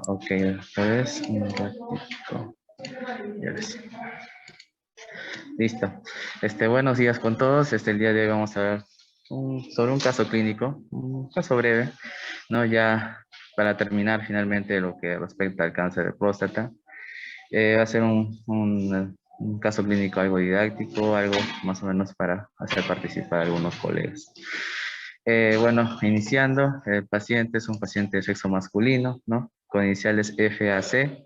Ok, después un ratito. Ya ves. Listo. Buenos días con todos. El día de hoy vamos a ver sobre un caso clínico, un caso breve, ¿no? Ya para terminar finalmente lo que respecta al cáncer de próstata. Va a ser un caso clínico algo didáctico, algo más o menos para hacer participar a algunos colegas. Bueno, iniciando, el paciente es un paciente de sexo masculino, ¿no? Con iniciales FAC,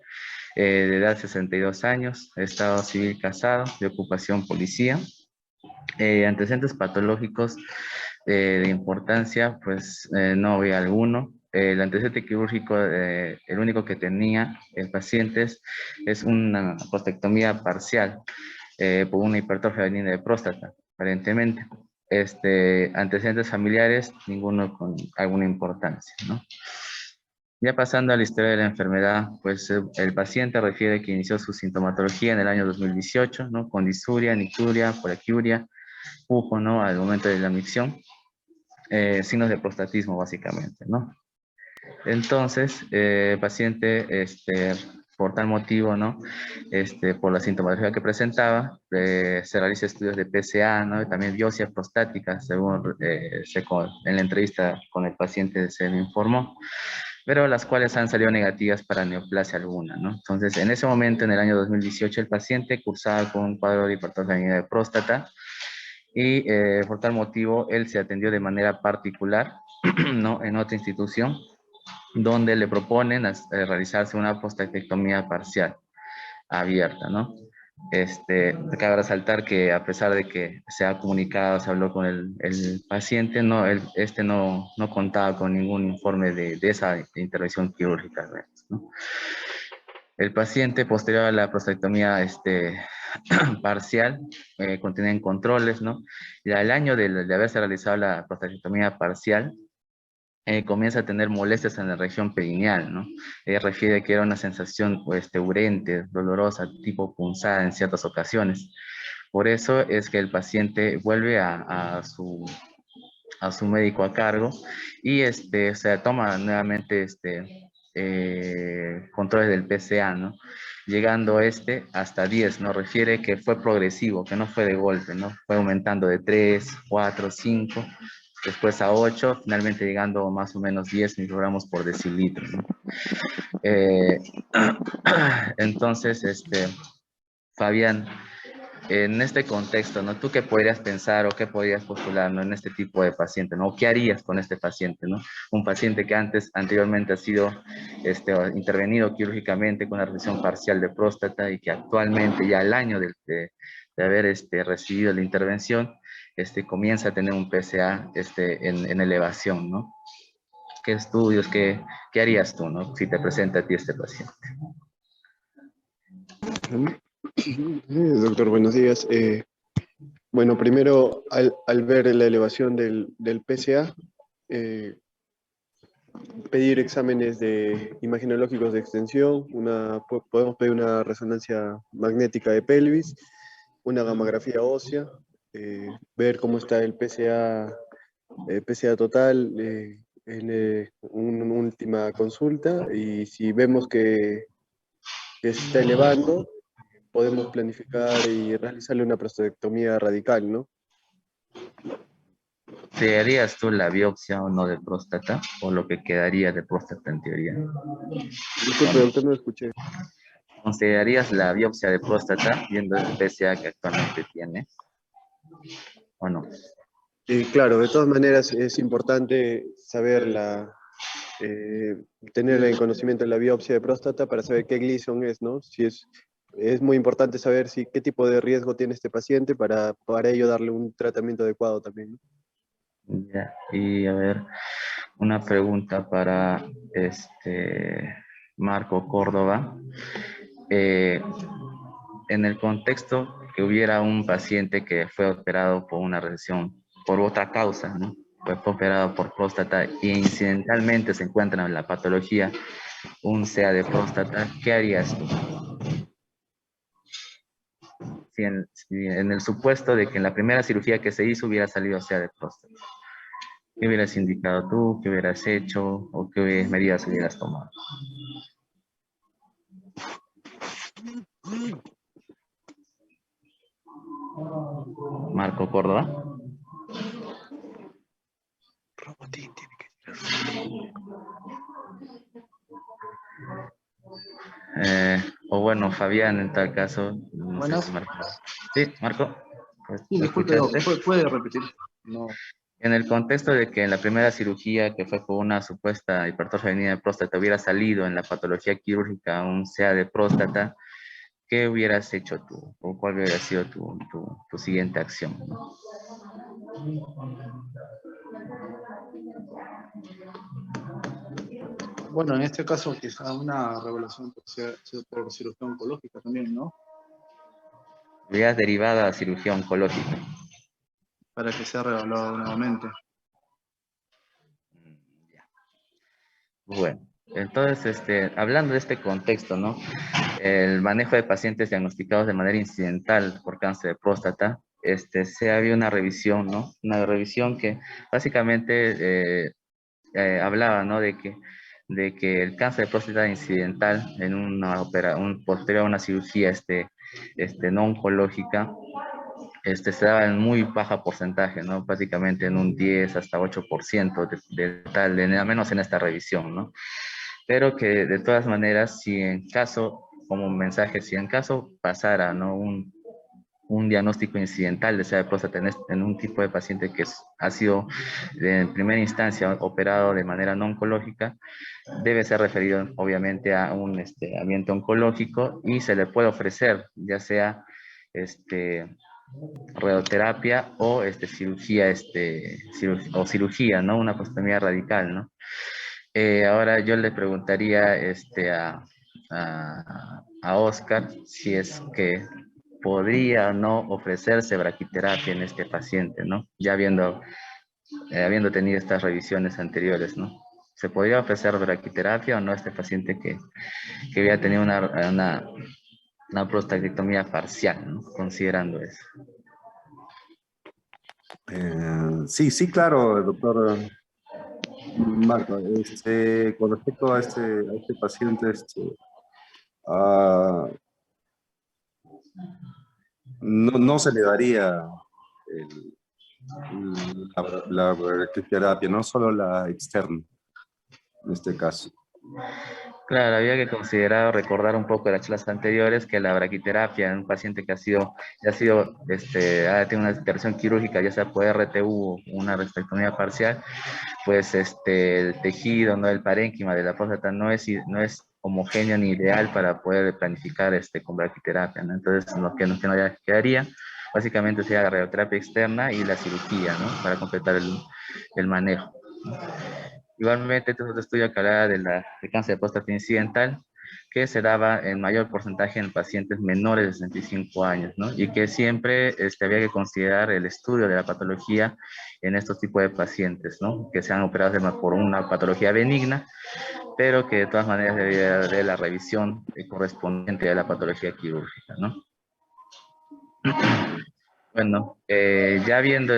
de edad 62 años, estado civil casado, de ocupación policía, antecedentes patológicos de importancia, pues no había alguno. El antecedente quirúrgico, el único que tenía el paciente es una prostatectomía parcial por una hipertrofia benigna de próstata, aparentemente. Antecedentes familiares, ninguno con alguna importancia, ¿no? Ya pasando a la historia de la enfermedad, pues el paciente refiere que inició su sintomatología en el año 2018, ¿no? Con disuria, nicturia, poliaquiuria, pujo, ¿no? Al momento de la micción, signos de prostatismo básicamente, ¿no? Entonces, el paciente, por tal motivo, ¿no? Por la sintomatología que presentaba, se realiza estudios de PSA, ¿no? Y también biopsia prostática, según en la entrevista con el paciente se le informó, pero las cuales han salido negativas para neoplasia alguna, ¿no? Entonces, en ese momento, en el año 2018, el paciente cursaba con un cuadro de hipertrofia benigna de próstata y por tal motivo él se atendió de manera particular, ¿no? En otra institución, donde le proponen realizarse una prostatectomía parcial abierta, ¿no? Cabe resaltar que a pesar de que se ha comunicado, se habló con el paciente, no, no contaba con ningún informe de esa intervención quirúrgica, ¿no? El paciente posterior a la prostatectomía parcial contienen controles, ¿no? Y al año de haberse realizado la prostatectomía parcial, comienza a tener molestias en la región perineal, ¿no? Refiere que era una sensación urente, dolorosa, tipo punzada en ciertas ocasiones. Por eso es que el paciente vuelve a su médico a cargo y se toma nuevamente controles del PSA, ¿no? Llegando hasta 10, ¿no? Refiere que fue progresivo, que no fue de golpe, ¿no? Fue aumentando de 3, 4, 5, después a 8, finalmente llegando más o menos 10 microgramos por decilitro, ¿no? Eh, entonces, Fabián, en este contexto, ¿no? ¿Tú qué podrías pensar o qué podrías postular, ¿no? En este tipo de paciente, ¿no? ¿Qué harías con este paciente, ¿no? Un paciente que anteriormente ha sido intervenido quirúrgicamente con una resección parcial de próstata y que actualmente, ya al año de haber recibido la intervención, comienza a tener un PSA en elevación, ¿no? ¿Qué estudios, qué harías tú, ¿no? Si te presenta a ti este paciente? Doctor, buenos días. Bueno, primero, al ver la elevación del PSA, pedir exámenes imagenológicos de extensión, podemos pedir una resonancia magnética de pelvis, una gamografía ósea, ver cómo está el PSA total en una última consulta, y si vemos que se está elevando, podemos planificar y realizarle una prostatectomía radical, ¿no? ¿Te harías tú la biopsia o no de próstata? ¿O lo que quedaría de próstata en teoría? Disculpe, doctor, no escuché. ¿Considerarías la biopsia de próstata viendo el PSA que actualmente tiene? ¿O no? Y claro, de todas maneras es importante tener el conocimiento de la biopsia de próstata para saber qué Gleason es, ¿no? Es muy importante saber qué tipo de riesgo tiene este paciente para ello darle un tratamiento adecuado también, ¿no? Ya, y a ver, una pregunta para Marco Córdoba. Eh, en el contexto que hubiera un paciente que fue operado por una recesión, por otra causa, ¿no? Fue operado por próstata y incidentalmente se encuentra en la patología un CA de próstata, ¿qué harías tú? Si en el supuesto de que en la primera cirugía que se hizo hubiera salido CA de próstata, ¿qué hubieras indicado tú? ¿Qué hubieras hecho? ¿O qué medidas hubieras tomado? Córdoba. Robotín tiene que O bueno, Fabián, en tal caso, no sé si Buenas. Marco. Sí, Marco, pues, Sí, ¿lo disculpe, escuchaste? ¿puede repetir? No. En el contexto de que en la primera cirugía, que fue por una supuesta hipertrofia femenina de próstata, hubiera salido en la patología quirúrgica un CA de próstata, ¿qué hubieras hecho tú? ¿O cuál hubiera sido tu siguiente acción? ¿No? Bueno, en este caso quizá una revelación por cirugía oncológica también, ¿no? Hubieras derivado a cirugía oncológica. Para que sea revaluado nuevamente. Ya. Bueno, entonces, hablando de este contexto, ¿no? El manejo de pacientes diagnosticados de manera incidental por cáncer de próstata, se había una revisión, ¿no? Una revisión que básicamente hablaba, ¿no? De que el cáncer de próstata incidental en posterior a una cirugía, no oncológica, se daba en muy baja porcentaje, ¿no? Prácticamente en un 10 hasta 8% de total, al menos en esta revisión, ¿no? Pero que de todas maneras, si en caso, como un mensaje, si en caso pasara, ¿no? Un diagnóstico incidental de SEA de próstata en un tipo de paciente que ha sido en primera instancia operado de manera no oncológica, debe ser referido obviamente a un ambiente oncológico y se le puede ofrecer ya sea radioterapia o cirugía, o cirugía, ¿no? Una prostomía radical, ¿no? Ahora yo le preguntaría a Oscar si es que podría o no ofrecerse braquiterapia en este paciente, ¿no? Ya habiendo tenido estas revisiones anteriores, ¿no? ¿Se podría ofrecer braquiterapia o no a este paciente que había tenido una prostatectomía parcial, ¿no? Considerando eso. Sí, claro, doctor Marco. Con respecto a este paciente, ah, no se le daría la radioterapia, no solo la externa, en este caso. Claro, había que considerar, recordar un poco de las charlas anteriores, que la braquiterapia en un paciente que ha tenido una intervención quirúrgica, ya sea por RTU o una restectomía parcial, pues el tejido, ¿no? El parénquima de la próstata no es homogéneo ni ideal para poder planificar con braquiterapia, ¿no? Entonces, lo que nos quedaría básicamente sería la radioterapia externa y la cirugía, ¿no? Para completar el manejo, ¿no? Igualmente, este es otro estudio que hablaba de cáncer de próstata incidental, que se daba en mayor porcentaje en pacientes menores de 65 años, ¿no? Y que siempre había que considerar el estudio de la patología en estos tipos de pacientes, ¿no? Que sean operados por una patología benigna, pero que de todas maneras debía de la revisión correspondiente a la patología quirúrgica, ¿no? Bueno, ya habiendo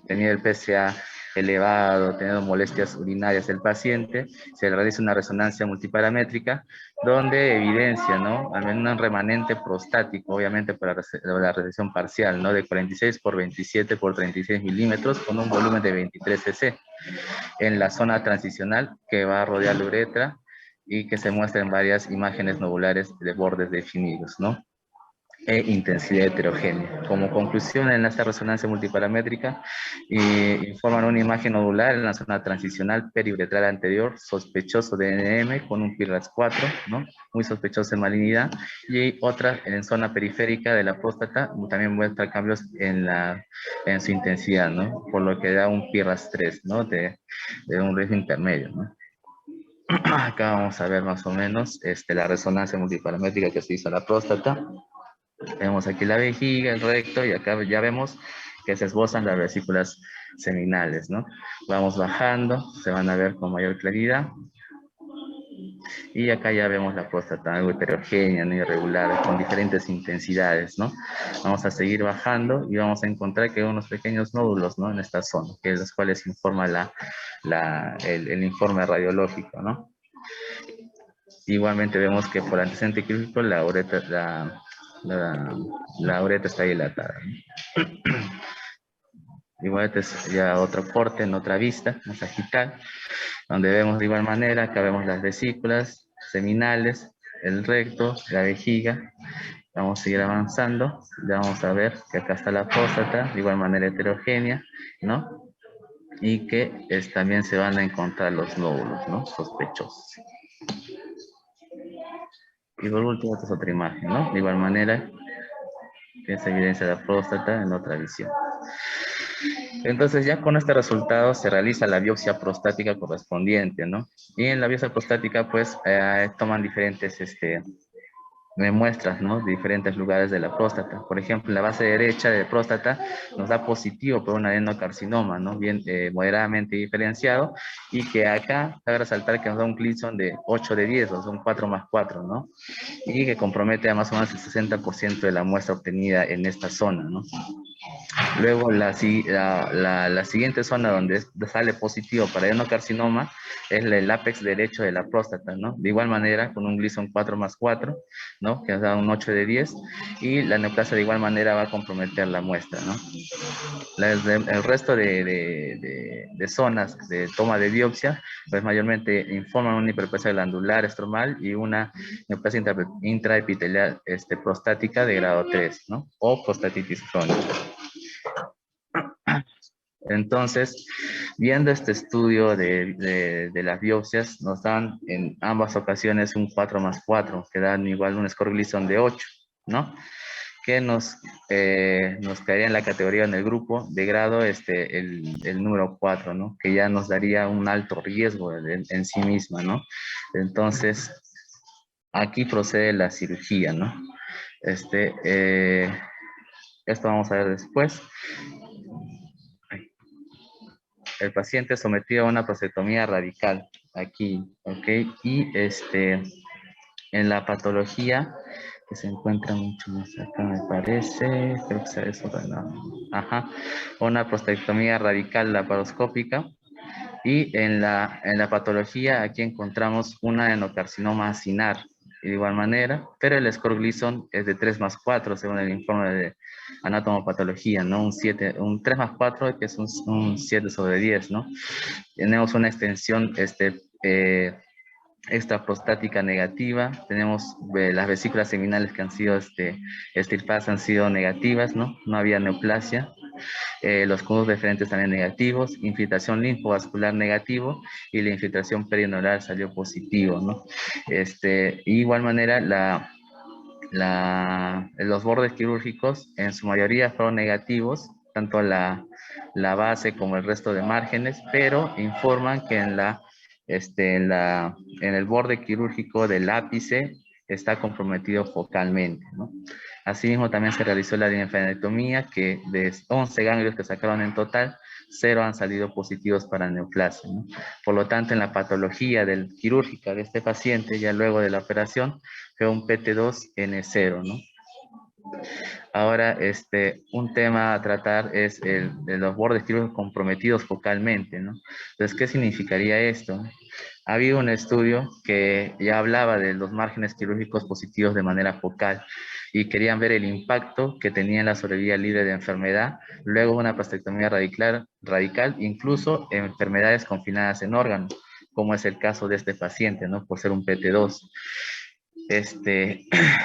tenido el PSA elevado, teniendo molestias urinarias del paciente, se le realiza una resonancia multiparamétrica donde evidencia, ¿no? Al menos un remanente prostático, obviamente para la resección parcial, ¿no? De 46 por 27 por 36 milímetros con un volumen de 23 cc en la zona transicional que va a rodear la uretra y que se muestran varias imágenes nodulares de bordes definidos, ¿no? E intensidad heterogénea. Como conclusión, en esta resonancia multiparamétrica informan una imagen nodular en la zona transicional periuretral anterior, sospechoso de NM con un PIRAS 4, ¿no? Muy sospechoso de malignidad, y otra en zona periférica de la próstata, también muestra cambios en su intensidad, ¿no? Por lo que da un PIRAS 3, ¿no? De un riesgo intermedio, ¿no? Acá vamos a ver más o menos la resonancia multiparamétrica que se hizo a la próstata. Tenemos aquí la vejiga, el recto, y acá ya vemos que se esbozan las vesículas seminales, ¿no? Vamos bajando, se van a ver con mayor claridad. Y acá ya vemos la próstata algo heterogénea, no irregular, con diferentes intensidades, ¿no? Vamos a seguir bajando y vamos a encontrar que hay unos pequeños nódulos, ¿no? En esta zona, que es los cuales informa el informe radiológico, ¿no? Igualmente vemos que por antecedente quirúrgico la la uretra está dilatada, ¿no? Igual este es ya otro corte en otra vista, en sagital, donde vemos de igual manera, acá vemos las vesículas seminales, el recto, la vejiga. Vamos a seguir avanzando, ya vamos a ver que acá está la próstata, de igual manera heterogénea, ¿no? Y que también se van a encontrar los nódulos, ¿no? Sospechosos. Y por último, esta es otra imagen, ¿no? De igual manera, que se evidencia la próstata en otra visión. Entonces, ya con este resultado se realiza la biopsia prostática correspondiente, ¿no? Y en la biopsia prostática, pues, toman diferentes, muestras, ¿no? De diferentes lugares de la próstata. Por ejemplo, en la base derecha de próstata nos da positivo por un adenocarcinoma, ¿no? Bien, moderadamente diferenciado, y que acá cabe resaltar que nos da un Gleason de 8 de 10, o son 4+4, ¿no? Y que compromete a más o menos el 60% de la muestra obtenida en esta zona, ¿no? Luego la siguiente zona donde sale positivo para adenocarcinoma es el ápex derecho de la próstata, ¿no? De igual manera, con un Gleason 4+4, ¿no? Que nos da un 8 de 10, y la neoplasia de igual manera va a comprometer la muestra, ¿no? El resto de zonas de toma de biopsia, pues mayormente informan una hiperplasia glandular estromal y una neoplasia intraepitelial prostática de grado 3, ¿no? O prostatitis crónica. Entonces, viendo este estudio de las biopsias, nos dan en ambas ocasiones un 4+4, que dan igual un score Gleason de 8, ¿no? Que nos caería en la categoría, en el grupo de grado, el número 4, ¿no? Que ya nos daría un alto riesgo en sí misma, ¿no? Entonces, aquí procede la cirugía, ¿no? Esto vamos a ver después. El paciente sometido a una prostatectomía radical, aquí, ¿ok? Y en la patología, que se encuentra mucho más acá, me parece, creo que sea eso, no. Ajá, una prostatectomía radical laparoscópica, y en la patología aquí encontramos una adenocarcinoma acinar, de igual manera, pero el score Gleason es de 3+4 según el informe de anatomopatología, ¿no? Un 3+4, que es un 7/10, ¿no? Tenemos una extensión extraprostática negativa, tenemos las vesículas seminales que han sido extirpadas, han sido negativas, ¿no? No había neoplasia. Los conos deferentes también negativos, infiltración linfovascular negativo, y la infiltración perinoral salió positivo, ¿no? Igual manera, los bordes quirúrgicos en su mayoría fueron negativos, tanto la base como el resto de márgenes, pero informan que en el borde quirúrgico del ápice está comprometido focalmente, ¿no? Asimismo, también se realizó la linfadenectomía, que de 11 ganglios que sacaron en total, 0 han salido positivos para neoplasia, ¿no? Por lo tanto, en la patología quirúrgica de este paciente, ya luego de la operación, fue un PT2N0, ¿no? Ahora, un tema a tratar es el de los bordes quirúrgicos comprometidos focalmente, ¿no? Entonces, ¿qué significaría esto? Ha habido un estudio que ya hablaba de los márgenes quirúrgicos positivos de manera focal, y querían ver el impacto que tenía en la sobrevida libre de enfermedad luego de una prostatectomía radical, incluso en enfermedades confinadas en órganos, como es el caso de este paciente, ¿no? Por ser un PT2.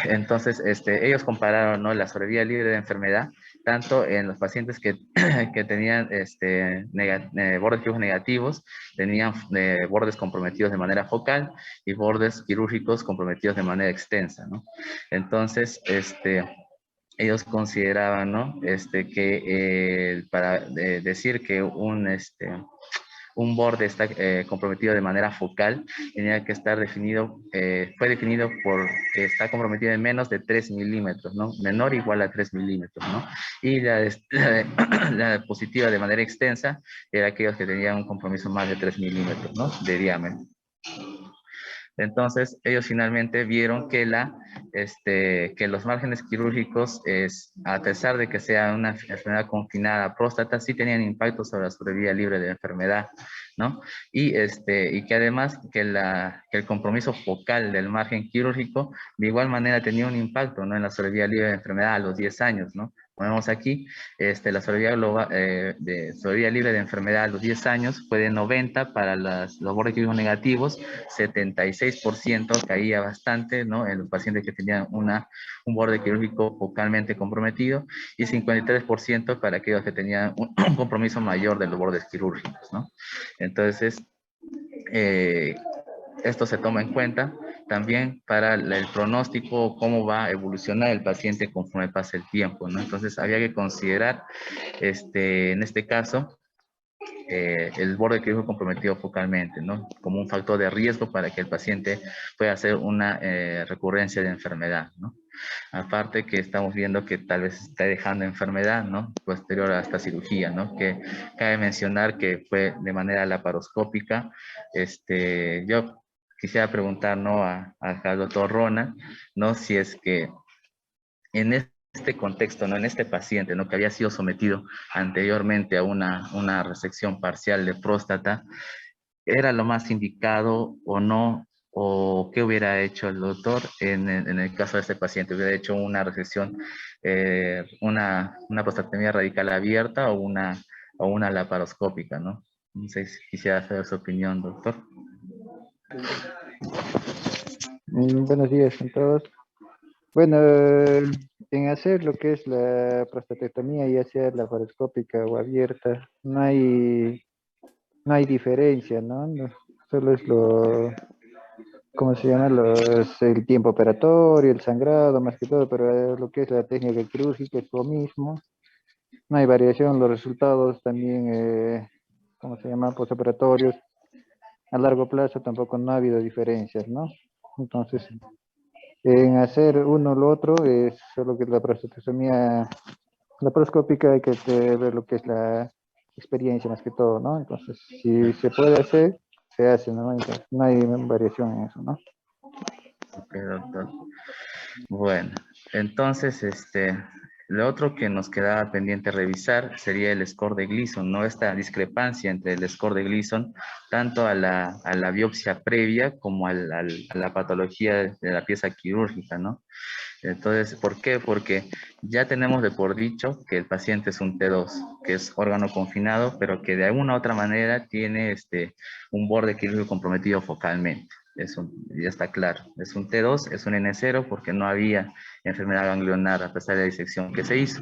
Entonces, ellos compararon, ¿no?, la sobrevida libre de enfermedad, tanto en los pacientes que tenían bordes quirúrgicos negativos, tenían bordes comprometidos de manera focal, y bordes quirúrgicos comprometidos de manera extensa, ¿no? Entonces, ellos consideraban, ¿no?, que para decir que un borde está comprometido de manera focal, tenía que estar definido, fue definido por que está comprometido en menos de 3 milímetros, ¿no? Menor o igual a 3 milímetros, ¿no? Y la positiva de manera extensa era aquellos que tenían un compromiso más de 3 milímetros, ¿no? De diámetro. Entonces, ellos finalmente vieron que, que los márgenes quirúrgicos, a pesar de que sea una enfermedad confinada a próstata, sí tenían impacto sobre la sobrevida libre de la enfermedad, ¿no? Y que además que el compromiso focal del margen quirúrgico de igual manera tenía un impacto, ¿no? En la sobrevida libre de la enfermedad a los 10 años, ¿no? Como vemos aquí, la sobrevida, sobrevida libre de enfermedad a los 10 años fue de 90 para los bordes quirúrgicos negativos, 76% caía bastante, ¿no? En los pacientes que tenían un borde quirúrgico focalmente comprometido y 53% para aquellos que tenían un compromiso mayor de los bordes quirúrgicos, ¿no? Entonces, esto se toma en cuenta también para el pronóstico, cómo va a evolucionar el paciente conforme pase el tiempo, ¿no? Entonces, había que considerar, en este caso, el borde quirúrgico comprometido focalmente, ¿no? Como un factor de riesgo para que el paciente pueda hacer una recurrencia de enfermedad, ¿no? Aparte que estamos viendo que tal vez está dejando enfermedad, ¿no? Posterior a esta cirugía, ¿no? Que cabe mencionar que fue de manera laparoscópica. Yo quisiera preguntar, ¿no? Al doctor Rona, ¿no? Si es que en este contexto, ¿no? En este paciente, ¿no? Que había sido sometido anteriormente a una resección parcial de próstata, ¿era lo más indicado o no? ¿O qué hubiera hecho el doctor en el caso de este paciente? ¿Hubiera hecho una resección, una prostatectomía radical abierta o una laparoscópica, ¿no? No sé si quisiera saber su opinión, doctor. Buenos días a todos. Bueno, en hacer lo que es la prostatectomía, ya sea laparoscópica o abierta, no hay diferencia, ¿no? Solo es ¿cómo se llama? El tiempo operatorio, el sangrado, más que todo, pero lo que es la técnica quirúrgica es lo mismo. No hay variación, los resultados también, ¿cómo se llama? Postoperatorios. A largo plazo tampoco no ha habido diferencias, ¿no? Entonces, en hacer uno o lo otro, es solo que la prostatectomía laparoscópica hay que ver lo que es la experiencia más que todo, ¿no? Entonces, si se puede hacer, se hace, ¿no? Entonces, no hay variación en eso, ¿no? Ok, doctor. Bueno, entonces, lo otro que nos quedaba pendiente revisar sería el score de Gleason, ¿no? Esta discrepancia entre el score de Gleason, tanto a la biopsia previa como a la patología de la pieza quirúrgica, ¿no? Entonces, ¿por qué? Porque ya tenemos de por dicho que el paciente es un T2, que es órgano confinado, pero que de alguna u otra manera tiene un borde quirúrgico comprometido focalmente. Ya está claro, es un T2, es un N0 porque no había enfermedad ganglionar a pesar de la disección que se hizo.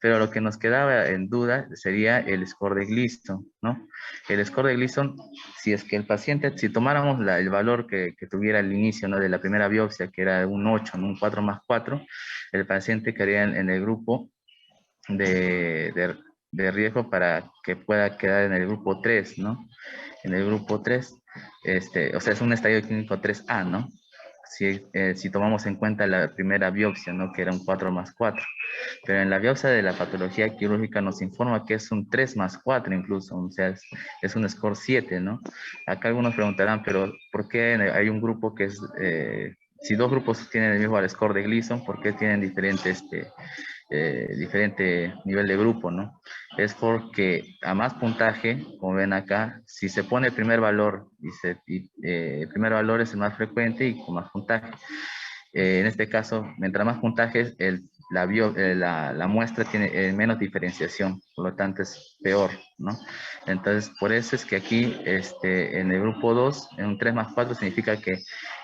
Pero lo que nos quedaba en duda sería el score de Gleason, ¿no? El score de Gleason, si es que el paciente, si tomáramos el valor que tuviera al inicio, ¿no? De la primera biopsia, que era un 8, ¿no? Un 4 más 4, el paciente quedaría en el grupo de riesgo para que pueda quedar en el grupo 3, ¿no? En el grupo 3, o sea, es un estadio clínico 3A, ¿no? Si tomamos en cuenta la primera biopsia, ¿no? Que era un 4 más 4. Pero en la biopsia de la patología quirúrgica nos informa que es un 3 más 4 incluso, o sea, es un score 7, ¿no? Acá algunos preguntarán, pero ¿por qué hay un grupo que es, si dos grupos tienen el mismo score de Gleason, ¿por qué tienen diferente nivel de grupo, ¿no? Es porque a más puntaje, como ven acá, si se pone el primer valor, el primer valor es el más frecuente y con más puntaje. En este caso, mientras más puntajes, la muestra tiene menos diferenciación, por lo tanto es peor, ¿no? Entonces, por eso es que aquí, en el grupo 2, en un 3 más 4, significa que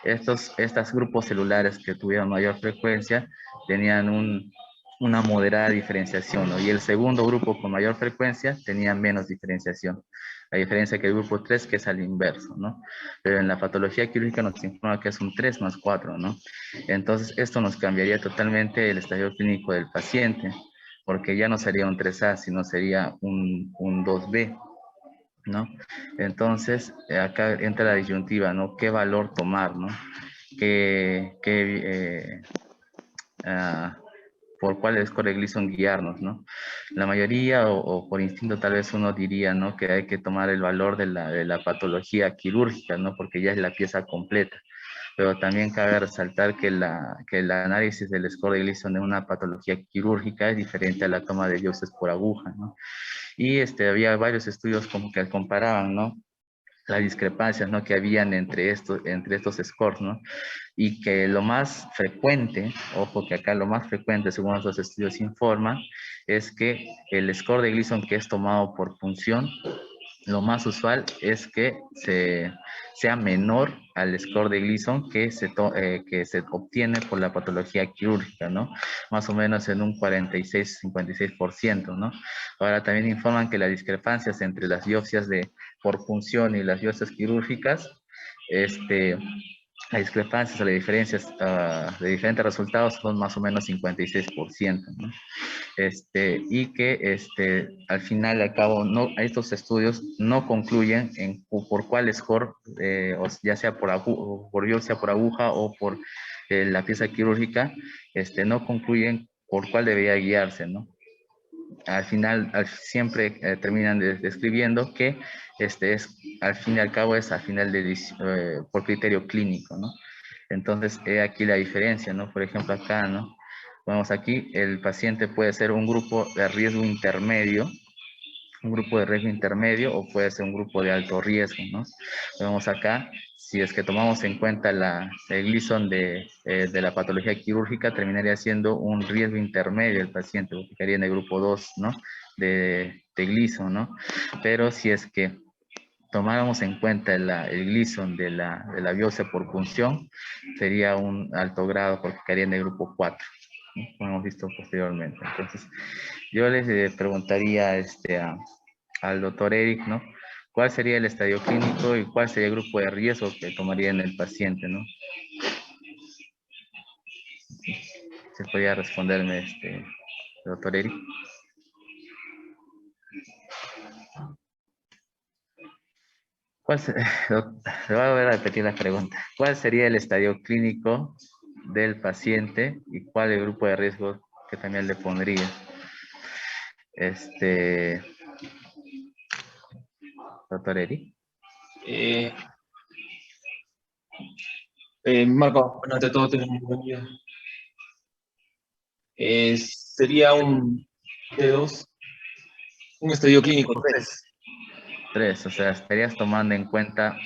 estos grupos celulares que tuvieron mayor frecuencia tenían una moderada diferenciación, ¿no? Y el segundo grupo con mayor frecuencia tenía menos diferenciación. La diferencia que el grupo 3, que es al inverso, ¿no? Pero en la patología quirúrgica nos informa que es un 3 más 4, ¿no? Entonces, esto nos cambiaría totalmente el estadio clínico del paciente, porque ya no sería un 3A, sino sería un 2B, ¿no? Entonces, acá entra la disyuntiva, ¿no? ¿Qué valor tomar, ¿no? por cuál score de Gleason guiarnos, ¿no? La mayoría o por instinto tal vez uno diría, ¿no? Que hay que tomar el valor de la patología quirúrgica, ¿no? Porque ya es la pieza completa. Pero también cabe resaltar que que el análisis del score de Gleason de una patología quirúrgica es diferente a la toma de biopsias por aguja, ¿no? Y había varios estudios como que comparaban, ¿no? Las discrepancias, ¿no? Que habían entre estos scores, ¿no? Y que lo más frecuente, ojo que acá lo más frecuente, según los estudios informan, es que el score de Gleason que es tomado por punción, lo más usual es que sea menor al score de Gleason que se obtiene por la patología quirúrgica, ¿no? Más o menos en un 46-56%, ¿no? Ahora también informan que las discrepancias entre las biopsias por punción y las biopsias quirúrgicas, las discrepancias o las diferencias de diferentes resultados son más o menos 56%, ¿no? Y que al final y al cabo estos estudios no concluyen por cuál score, ya sea por biopsia por aguja o por la pieza quirúrgica, no concluyen por cuál debería guiarse, ¿no? Al final siempre terminan describiendo que al fin y al cabo es al final por criterio clínico, ¿no? Entonces, aquí la diferencia, ¿no? Por ejemplo, acá, ¿no? Vemos aquí, el paciente puede ser un grupo de riesgo intermedio, o puede ser un grupo de alto riesgo, ¿no? Vemos acá, si es que tomamos en cuenta el Gleason de la patología quirúrgica, terminaría siendo un riesgo intermedio el paciente, porque estaría en el grupo 2, ¿no? De Gleason, ¿no? Pero si es que tomáramos en cuenta el Gleason de la biopsia por punción, sería un alto grado porque quedaría en el grupo 4, ¿no? Como hemos visto posteriormente. Entonces, yo les preguntaría al doctor Eric, ¿no? ¿Cuál sería el estadio clínico y cuál sería el grupo de riesgo que tomaría en el paciente, ¿no? ¿Se podría responderme, doctor Eric? Le voy a volver a repetir la pregunta. ¿Cuál sería el estadio clínico del paciente y cuál el grupo de riesgo que también le pondría? Doctor Eri. Marco, bueno, ante todo tenemos un buen día. Sería un T2, un estadio clínico 3. 3, o sea, estarías tomando en cuenta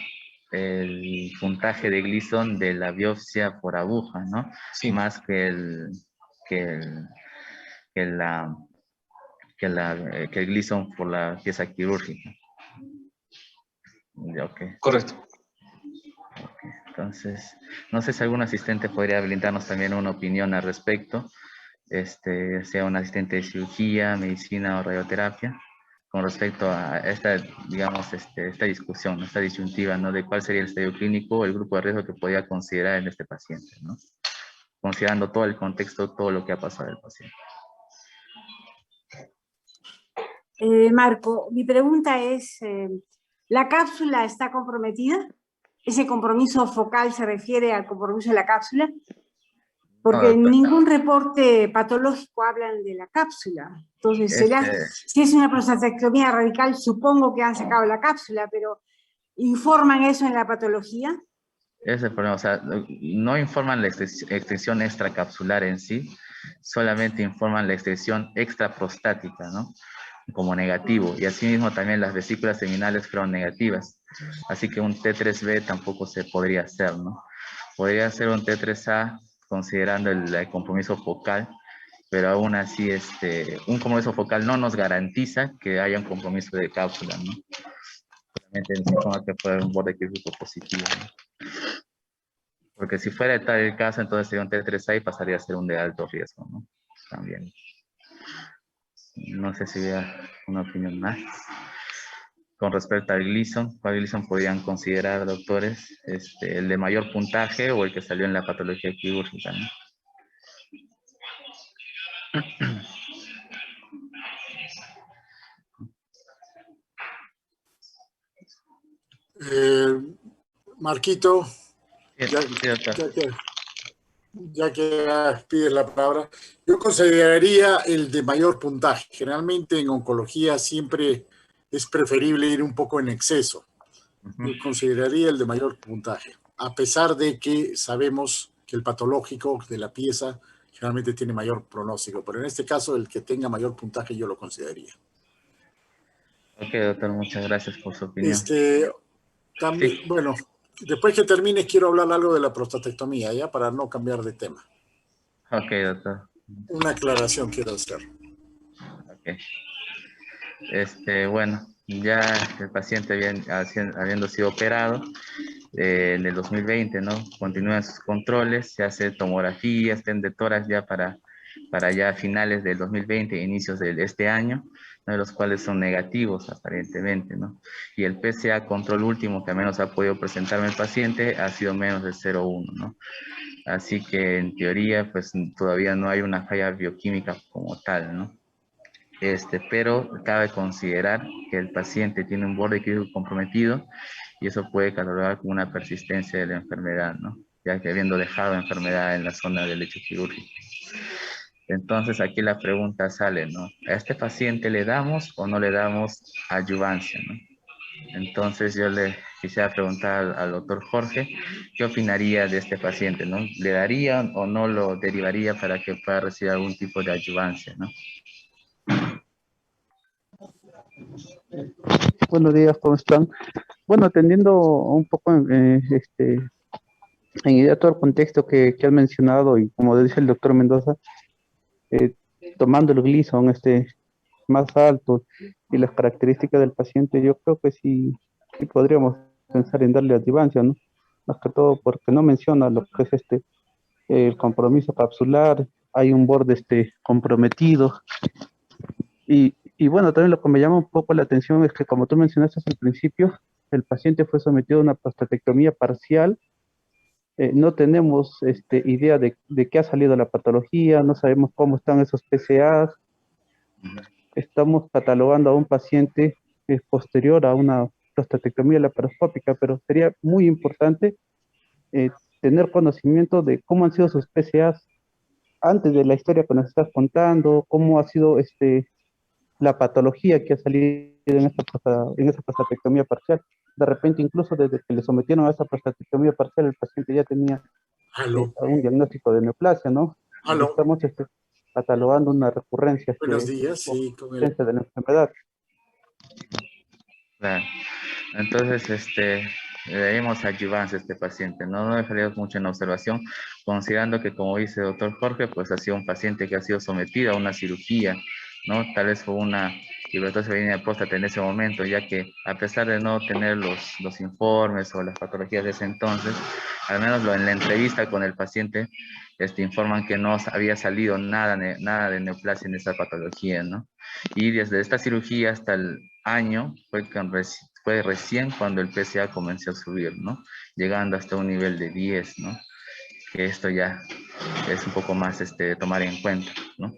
el puntaje de Gleason de la biopsia por aguja, ¿no? Sí. Más que el Gleason por la pieza quirúrgica. Okay. Correcto. Okay. Entonces, no sé si algún asistente podría brindarnos también una opinión al respecto, sea un asistente de cirugía, medicina o radioterapia, con respecto a esta, digamos, esta discusión, esta disyuntiva, ¿no? De cuál sería el estadio clínico o el grupo de riesgo que podría considerar en este paciente, ¿no? Considerando todo el contexto, todo lo que ha pasado el paciente. Marco, mi pregunta es, ¿la cápsula está comprometida? ¿Ese compromiso focal se refiere al compromiso de la cápsula? Porque en ningún reporte patológico hablan de la cápsula. Entonces, si es una prostatectomía radical, supongo que han sacado la cápsula, pero ¿informan eso en la patología? Ese es el problema, o sea, no informan la extensión extracapsular en sí, solamente informan la extensión extraprostática, ¿no? Como negativo, y asimismo también las vesículas seminales fueron negativas, así que un T3B tampoco se podría hacer, ¿no? Podría ser un T3A considerando el compromiso focal, pero aún así un compromiso focal no nos garantiza que haya un compromiso de cápsula, ¿no? Solamente nos informa que puede haber un borde quirúrgico positivo, ¿no? Porque si fuera tal el caso, entonces sería un T3A y pasaría a ser un de alto riesgo, ¿no? También. No sé si había una opinión más. Con respecto al Gleason, ¿cuál Gleason podrían considerar, doctores? ¿El de mayor puntaje o el que salió en la patología quirúrgica, ¿no? Marquito. Sí, doctor. ya que pides la palabra, yo consideraría el de mayor puntaje. Generalmente en oncología siempre es preferible ir un poco en exceso. Yo consideraría el de mayor puntaje, a pesar de que sabemos que el patológico de la pieza generalmente tiene mayor pronóstico, pero en este caso el que tenga mayor puntaje yo lo consideraría. Ok, doctor, muchas gracias por su opinión. También, Sí. bueno, después que termine quiero hablar algo de la prostatectomía, ya para no cambiar de tema. Ok, doctor. Una aclaración quiero hacer. Ok. Bueno, ya el paciente habiendo sido operado en el 2020, ¿no? Continúan sus controles, se hace tomografías, test de tórax ya para ya finales del 2020, inicios de este año, ¿no? Los cuales son negativos aparentemente, ¿no? Y el PSA control último que al menos ha podido presentarme el paciente ha sido menos de 0,1, ¿no? Así que en teoría, pues todavía no hay una falla bioquímica como tal, ¿no? Pero cabe considerar que el paciente tiene un borde quirúrgico comprometido y eso puede catalogar como una persistencia de la enfermedad, ¿no? Ya que habiendo dejado enfermedad en la zona del lecho quirúrgico. Entonces aquí la pregunta sale, ¿no? ¿A este paciente le damos o no le damos adyuvancia, ¿no? Entonces yo le quisiera preguntar al doctor Jorge, ¿qué opinaría de este paciente, ¿no? ¿Le daría o no lo derivaría para que pueda recibir algún tipo de adyuvancia, ¿no? Buenos días, ¿cómo están? Bueno, atendiendo un poco en idea todo el contexto que has mencionado y como dice el doctor Mendoza, eh, tomando el Gleason más alto y las características del paciente, yo creo que sí podríamos pensar en darle adjuvancia, ¿no? Más que todo porque no menciona lo que es el compromiso capsular, hay un borde comprometido y bueno, también lo que me llama un poco la atención es que como tú mencionaste al principio, el paciente fue sometido a una prostatectomía parcial. No tenemos idea de qué ha salido la patología, no sabemos cómo están esos PSAs, estamos catalogando a un paciente posterior a una prostatectomía laparoscópica, pero sería muy importante eh, tener conocimiento de cómo han sido sus PSAs antes de la historia que nos estás contando, cómo ha sido la patología que ha salido en esa prostatectomía parcial. De repente, incluso desde que le sometieron a esa prostatectomía parcial, el paciente ya tenía Aló, un diagnóstico de neoplasia, ¿no? Y aló, estamos catalogando una recurrencia, buenos días, sí, con el... de la enfermedad. Claro. Entonces, le daremos adyuvancia a este paciente, ¿no? No dejaríamos mucho en observación, considerando que, como dice el doctor Jorge, pues ha sido un paciente que ha sido sometido a una cirugía, ¿no? Tal vez fue una hipertrofia benigna de próstata en ese momento, ya que a pesar de no tener los informes o las patologías de ese entonces, al menos en la entrevista con el paciente, informan que no había salido nada de neoplasia en esa patología, ¿no? Y desde esta cirugía hasta el año fue recién cuando el PSA comenzó a subir, ¿no? Llegando hasta un nivel de 10, ¿no? Que esto ya es un poco más de tomar en cuenta, ¿no?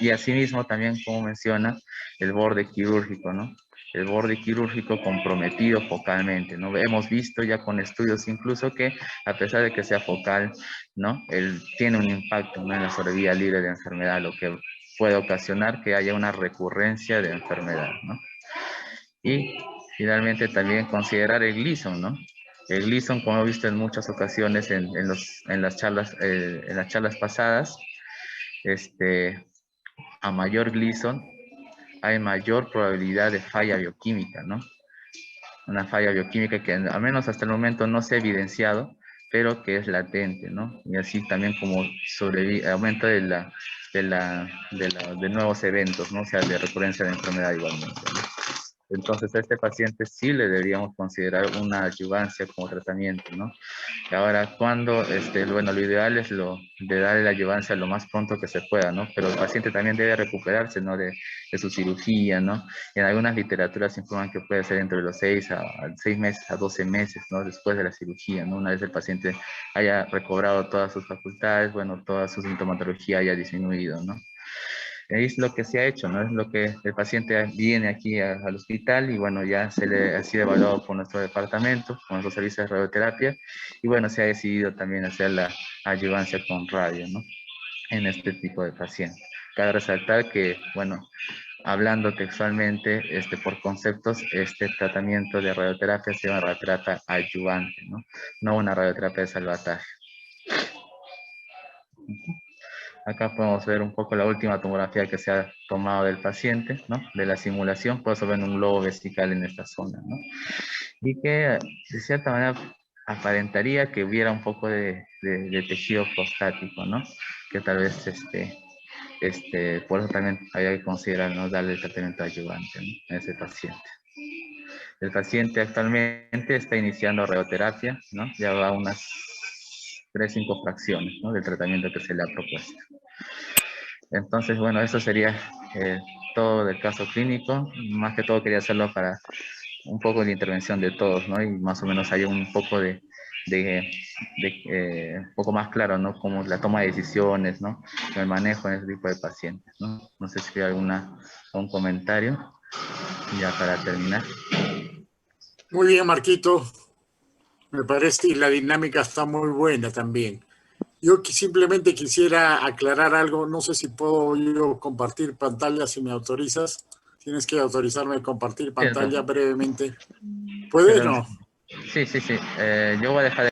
Y asimismo también, como menciona, el borde quirúrgico, ¿no? El borde quirúrgico comprometido focalmente, ¿no? Hemos visto ya con estudios incluso que a pesar de que sea focal, ¿no? Él tiene un impacto, ¿no? En la sobrevida libre de enfermedad, lo que puede ocasionar que haya una recurrencia de enfermedad, ¿no? Y finalmente también considerar el Gleason, ¿no? El Gleason, como he visto en muchas ocasiones en las charlas pasadas, a mayor Gleason hay mayor probabilidad de falla bioquímica, ¿no? Una falla bioquímica que al menos hasta el momento no se ha evidenciado, pero que es latente, ¿no? Y así también como aumento de nuevos eventos, ¿no? O sea, de recurrencia de enfermedad igualmente, ¿no? Entonces a este paciente sí le deberíamos considerar una adyuvancia como tratamiento, ¿no? Y ahora, cuando, bueno, lo ideal es de darle la adyuvancia lo más pronto que se pueda, ¿no? Pero el paciente también debe recuperarse, ¿no? De su cirugía, ¿no? En algunas literaturas informan que puede ser entre los 6 meses a 12 meses, ¿no? Después de la cirugía, ¿no? Una vez el paciente haya recobrado todas sus facultades, bueno, toda su sintomatología haya disminuido, ¿no? Es lo que se ha hecho, ¿no? Es lo que el paciente viene aquí al hospital y bueno, ya se le ha sido evaluado por nuestro departamento, con nuestros servicios de radioterapia, y bueno, se ha decidido también hacer la adyuvancia con radio, ¿no? En este tipo de pacientes. Cabe resaltar que, bueno, hablando textualmente, por conceptos, este tratamiento de radioterapia se llama radioterapia adyuvante, ¿no? No una radioterapia de salvataje. Acá podemos ver un poco la última tomografía que se ha tomado del paciente, ¿no? De la simulación, por eso ven un globo vesical en esta zona, ¿no? Y que de cierta manera aparentaría que hubiera un poco de tejido prostático, ¿no? Que tal vez por eso también había que considerar, ¿no? Darle el tratamiento adyuvante, ¿no? A ese paciente. El paciente actualmente está iniciando radioterapia, ¿no? Ya va unas 3-5 fracciones, ¿no? Del tratamiento que se le ha propuesto. Entonces, bueno, eso sería todo del caso clínico. Más que todo quería hacerlo para un poco de intervención de todos, ¿no? Y más o menos haya un poco un poco más claro, ¿no? Como la toma de decisiones, ¿no? El manejo en ese tipo de pacientes, ¿no? No sé si hay algún comentario ya para terminar. Muy bien, Marquito. Me parece que la dinámica está muy buena también. Yo simplemente quisiera aclarar algo. No sé si puedo yo compartir pantalla, si me autorizas. Tienes que autorizarme a compartir pantalla brevemente. ¿Puedes, no? Sí. Yo voy a dejar